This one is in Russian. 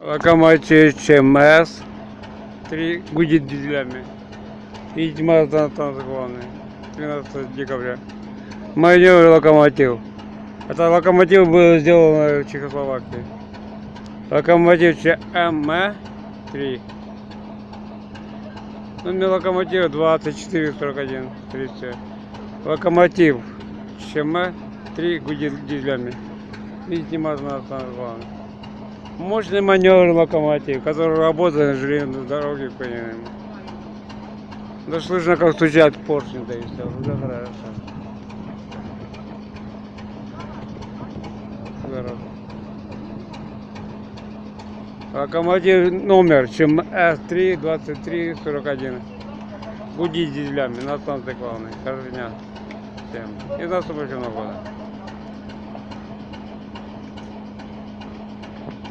Локомотив ЧМС 3 гудит дизелями. И тьма там главное. 13 декабря. Майор локомотив. Это локомотив был сделан в Чехословакии. Локомотив ЧМС 3. Номер локомотива 2441 30. Локомотив ЧМС 3 гудит дизелями. Видите, мазана главное. Мощный маневр локомотив, который работает на железной дороге, понимаем. Да слышно, как стучат поршни, да и все. Уже хорошо. Здорово. Локомотив номер ЧМС-3 2341. Гудит дизелями на станции главной. Хорошего дня всем. И до следующего года.